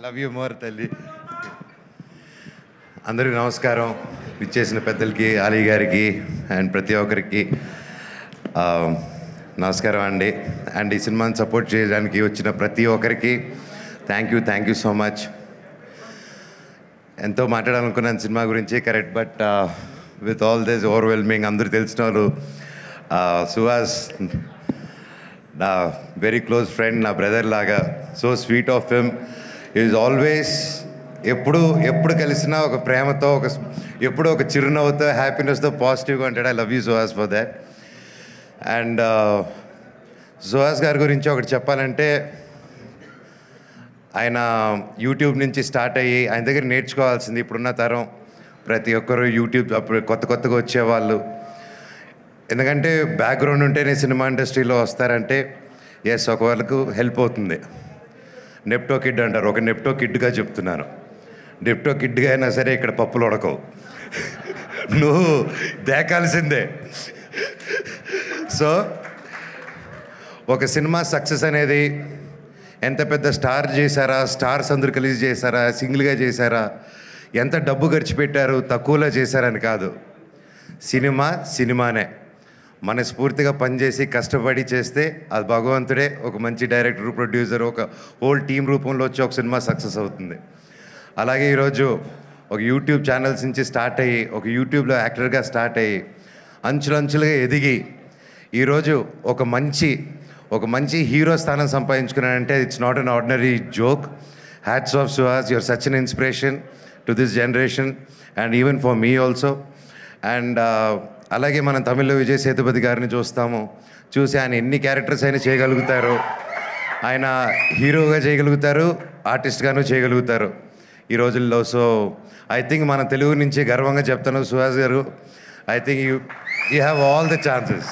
Love you more తల్లి. అందరికీ నమస్కారం. ఇచ్చేసిన పెద్దలకి, ఆలీ గారికి అండ్ ప్రతి ఒక్కరికి నమస్కారం అండి. అండ్ ఈ సినిమాని సపోర్ట్ చేయడానికి వచ్చిన ప్రతి ఒక్కరికి థ్యాంక్ యూ సో మచ్. ఎంతో మాట్లాడాలనుకున్నాను సినిమా గురించి, correct. But with all this overwhelming, అందరూ తెలిసిన వాళ్ళు, సుహాస్ నా వెరీ క్లోజ్ ఫ్రెండ్, నా బ్రదర్ లాగా, so sweet of him. Is always ఎప్పుడు కలిసినా ఒక ప్రేమతో, ఎప్పుడు ఒక చిరునవ్వుతో, హ్యాపీనెస్తో, పాజిటివ్గా ఉంటాడు. I love you Suhas for that. And Suhas గారి గురించి ఒకటి చెప్పాలంటే, ఆయన యూట్యూబ్ నుంచి స్టార్ట్ అయ్యి ఆయన దగ్గర నేర్చుకోవాల్సింది ఇప్పుడున్న తరం ప్రతి ఒక్కరు యూట్యూబ్ అప్పుడు కొత్తగా వచ్చేవాళ్ళు. ఎందుకంటే బ్యాక్గ్రౌండ్ ఉంటేనే సినిమా ఇండస్ట్రీలో వస్తారంటే ఎస్, ఒక వాళ్ళకు హెల్ప్ అవుతుంది. నెప్టో కిడ్ అంటారు, ఒక నెప్టో కిడ్గా చెప్తున్నాను. నెప్టో కిడ్గా అయినా సరే ఇక్కడ పప్పులు ఉడకవు, నువ్వు దేకాల్సిందే. సో ఒక సినిమా సక్సెస్ అనేది ఎంత పెద్ద స్టార్ చేశారా, స్టార్స్ అందరూ కలిసి చేశారా, సింగిల్గా చేశారా, ఎంత డబ్బు ఖర్చు పెట్టారు, తక్కువలో చేశారని కాదు. సినిమానే మనస్ఫూర్తిగా పనిచేసి కష్టపడి చేస్తే అది భగవంతుడే ఒక మంచి డైరెక్టర్, ప్రొడ్యూసర్, ఒక హోల్ టీం రూపంలో వచ్చి ఒక సినిమా సక్సెస్ అవుతుంది. అలాగే ఈరోజు ఒక యూట్యూబ్ ఛానల్స్ నుంచి స్టార్ట్ అయ్యి, ఒక యూట్యూబ్లో యాక్టర్గా స్టార్ట్ అయ్యి, అంచులంచులుగా ఎదిగి ఈరోజు ఒక మంచి హీరో స్థానం సంపాదించుకున్నానంటే it's not an ordinary joke. Hats off Suhas, your such an inspiration to this generation and even for me also. అండ్ అలాగే మనం తమిళ్లో విజయ్ సేతుపతి గారిని చూసి ఆయన ఎన్ని క్యారెక్టర్స్ అయినా చేయగలుగుతారు. ఆయన హీరోగా చేయగలుగుతారు, ఆర్టిస్ట్గాను చేయగలుగుతారు ఈ రోజుల్లో. సో ఐ థింక్ మన తెలుగు నుంచి గర్వంగా చెప్తాను, సుహాస్ గారు, I think you have all the chances.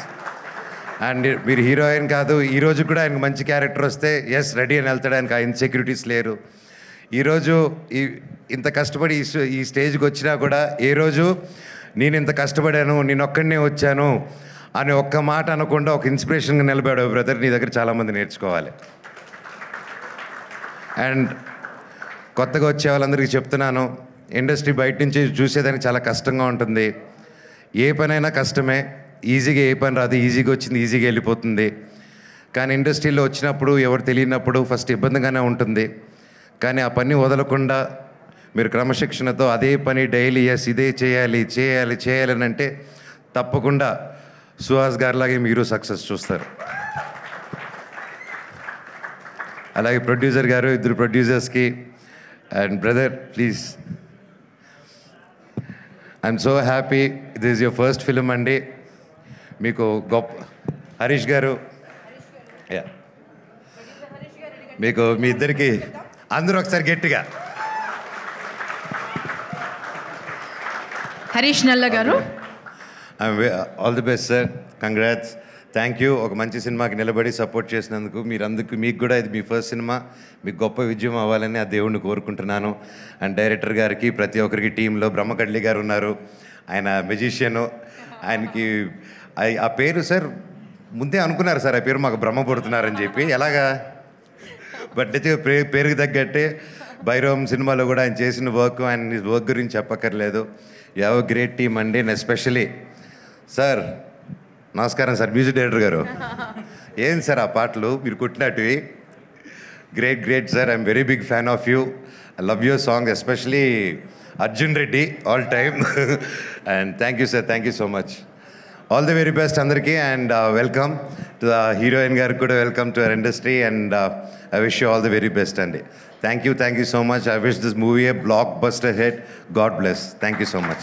And మీరు హీరోయిన్ కాదు, ఈరోజు కూడా ఆయనకు మంచి క్యారెక్టర్ వస్తే ఎస్ రెడీ అని వెళ్తాడు. ఆయనకు ఆ ఇన్సెక్యూరిటీస్ లేరు. ఈరోజు ఇంత కష్టపడి ఈ స్టేజ్కి వచ్చినా కూడా ఏ రోజు నేను ఇంత కష్టపడాను, నేను ఒక్కడనే వచ్చాను అని ఒక్క మాట అనకుండా ఒక ఇన్స్పిరేషన్గా నిలబడావు బ్రదర్. నీ దగ్గర చాలామంది నేర్చుకోవాలి. అండ్ కొత్తగా వచ్చే వాళ్ళందరికీ చెప్తున్నాను, ఇండస్ట్రీ బయట నుంచి చూసేదానికి చాలా కష్టంగా ఉంటుంది. ఏ పనైనా కష్టమే, ఈజీగా ఏ పని రాదు, ఈజీగా వచ్చింది ఈజీగా వెళ్ళిపోతుంది. కానీ ఇండస్ట్రీలో వచ్చినప్పుడు ఎవరు తెలియనప్పుడు ఫస్ట్ ఇబ్బందిగానే ఉంటుంది. కానీ ఆ పని వదలకుండా మీరు క్రమశిక్షణతో అదే పని డైలీ ఎస్ ఇదే చేయాలి అని అంటే తప్పకుండా సుహాస్ గారిలాగే మీరు సక్సెస్ చూస్తారు. అలాగే ప్రొడ్యూసర్ గారు, ఇద్దరు ప్రొడ్యూసర్స్కి and brother please, I'm so happy. This is your first film అండి. మీకు గొప్ప హరీష్ గారు, మీకు మీ ఇద్దరికి అందరూ ఒకసారి గట్టిగా హరీష్ నల్ల గారు, all the best sir, congrats, thank you. ఒక మంచి సినిమాకి నిలబడి సపోర్ట్ చేసినందుకు మీకు కూడా ఇది మీ ఫస్ట్ సినిమా, మీకు గొప్ప విజయం అవ్వాలని ఆ దేవుణ్ణి కోరుకుంటున్నాను. అండ్ డైరెక్టర్ గారికి, ప్రతి ఒక్కరికి టీంలో బ్రహ్మకడ్లి గారు ఉన్నారు, ఆయన మెజిషియను. ఆయనకి ఆ పేరు సార్ ముందే అనుకున్నారు సార్, ఆ పేరు మాకు బ్రహ్మ పుడుతున్నారని చెప్పి, ఎలాగా బట్ అయితే పేరుకి తగ్గట్టే భైరవం సినిమాలో కూడా ఆయన చేసిన వర్క్, ఆయన వర్క్ గురించి చెప్పక్కర్లేదు. You have a great team అండి. అండ్ ఎస్పెషలీ సార్, నమస్కారం సార్, మ్యూజిక్ డైరెక్టర్ గారు. ఏం సార్ ఆ పాటలు మీరు కొట్టినట్టువి, great sir. I'm very big fan of you. I love your song, especially Arjun Reddy all time. And thank you sir, thank you so much. All the very best అందరికీ. And welcome to the heroine గారికి కూడా, welcome to our industry. And I wish you all the very best అండి. Thank you so much. I wish this movie a blockbuster hit. God bless. Thank you so much.